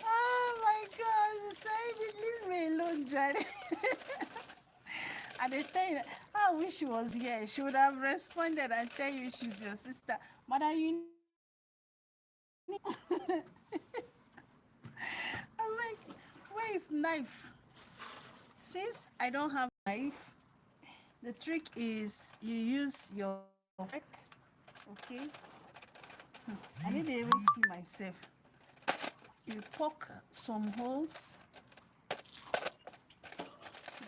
oh my God, Sister Edith, leave me alone, Jared. At the time, I wish she was here. She would have responded and tell you she's your sister. Madam, you need. I'm like, where is knife? Since I don't have knife, the trick is you use your fork. Okay. I need to even see myself. You poke some holes.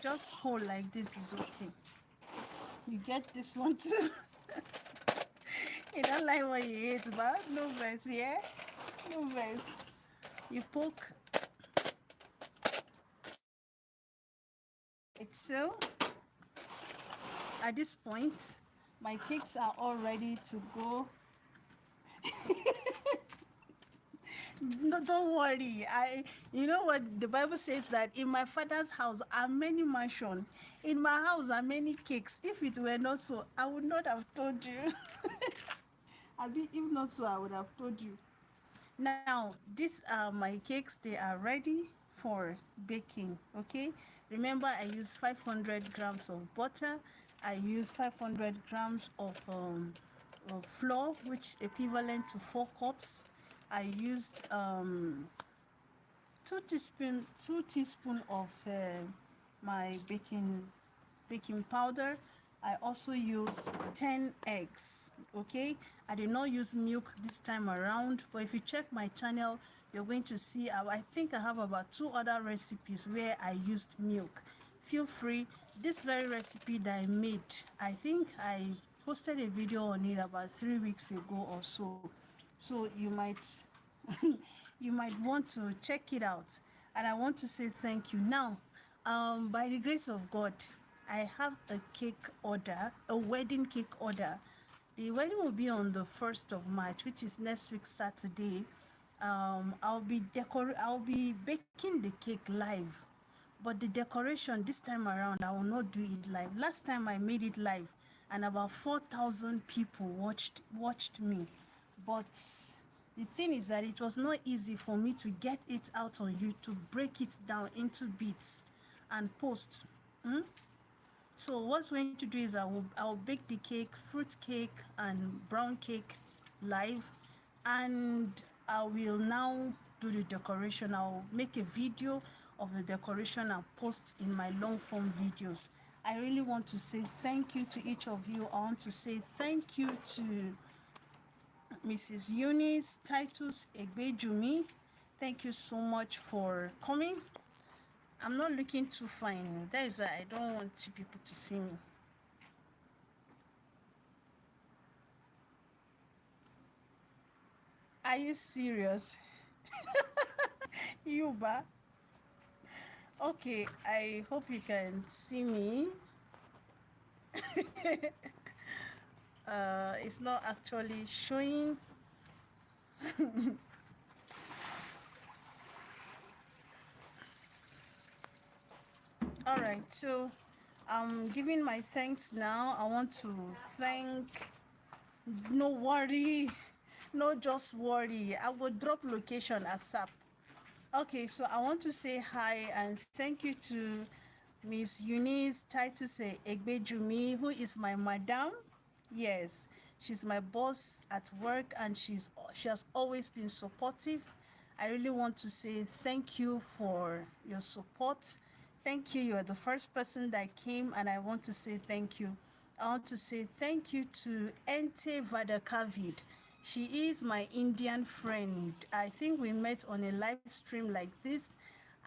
Just hole like this is okay. You get this one too. You don't like what you hate, but no verse, yeah? No verse. You poke it so. At this point, my cakes are all ready to go. No, don't worry. You know what the Bible says, that in my father's house are many mansions. In my house are many cakes. If it were not so, I would not have told you. If not so, I would have told you. Now, these are my cakes. They are ready for baking. Okay. Remember, I use 500 grams of butter. I use 500 grams of flour, which is equivalent to 4 cups. I used 2 teaspoon of my baking powder. I also use 10 eggs. Okay, I did not use milk this time around, but if you check my channel, you're going to see I think I have about 2 other recipes where I used milk. Feel free. This very recipe that I made, I think I posted a video on it about 3 weeks ago or so. So you might you might want to check it out. And I want to say thank you. Now, by the grace of God, I have a cake order, a wedding cake order. The wedding will be on the 1st of March, which is next week Saturday. I'll be baking the cake live, but the decoration this time around I will not do it live. Last time I made it live, and about 4,000 people watched me. But the thing is that it was not easy for me to get it out on YouTube, break it down into bits and post. So what's going to do is I'll bake the cake, fruit cake and brown cake live, and I will now do the decoration. I'll make a video of the decoration and post in my long form videos. I really want to say thank you to each of you. I want to say thank you to Mrs. Eunice Titus Egbejumi. Thank you so much for coming. I'm not looking too fine. That is why I don't want you people to see me. Are you serious? Yuba. Okay, I hope you can see me. It's not actually showing. All right, so I'm giving my thanks now. I want to thank. No worry, no just worry. I will drop location ASAP. Okay, so I want to say hi and thank you to Miss Eunice Titus Egbejumi, who is my madam. Yes, she's my boss at work, and she has always been supportive. I really want to say thank you for your support. Thank you. You're the first person that came, and I want to say thank you. I want to say thank you to Ente Vadakavid. She is my Indian friend. I think we met on a live stream like this,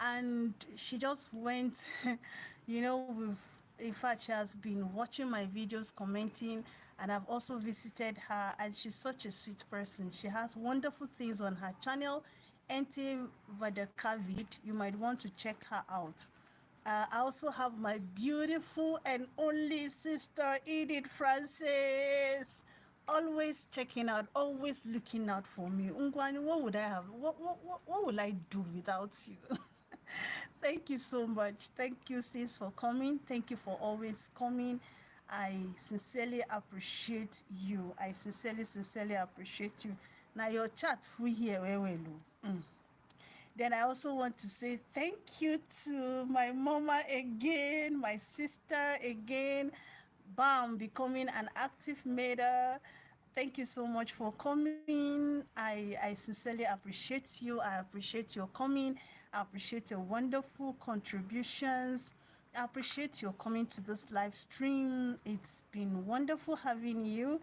and she just went, with, in fact, she has been watching my videos, commenting, and I've also visited her, and she's such a sweet person. She has wonderful things on her channel, Ente Vadakavid. You might want to check her out. I also have my beautiful and only sister, Edith Francis, always checking out, always looking out for me. Ungwani, what would I have? What would I do without you? Thank you so much. Thank you, sis, for coming. Thank you for always coming. I sincerely appreciate you. I sincerely appreciate you. Now your chat we here where we look. Then I also want to say thank you to my mama again, my sister again, bam, becoming an active mater. Thank you so much for coming. I sincerely appreciate you. I appreciate your coming. I appreciate your wonderful contributions. I appreciate your coming to this live stream. It's been wonderful having you.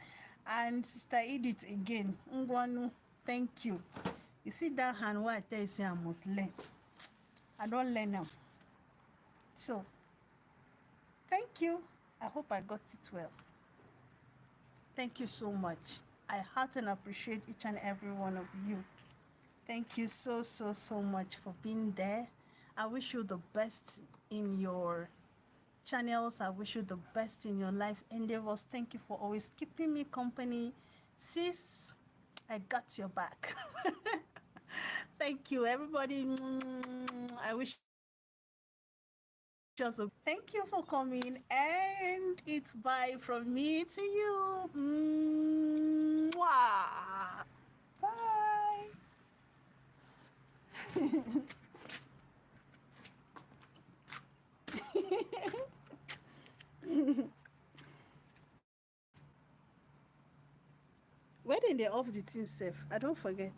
And Sister Edith again, Ngwanu, thank you. You see that hand where I tell you say I must learn. I don't learn now. So, thank you. I hope I got it well. Thank you so much. I heart and appreciate each and every one of you. Thank you so, so, so much for being there. I wish you the best in your channels. I wish you the best in your life endeavors. Thank you for always keeping me company. Sis, I got your back. Thank you, everybody. I wish just thank you for coming, and it's bye from me to you. Mwah. Bye. Where did they off the thing safe? I don't forget.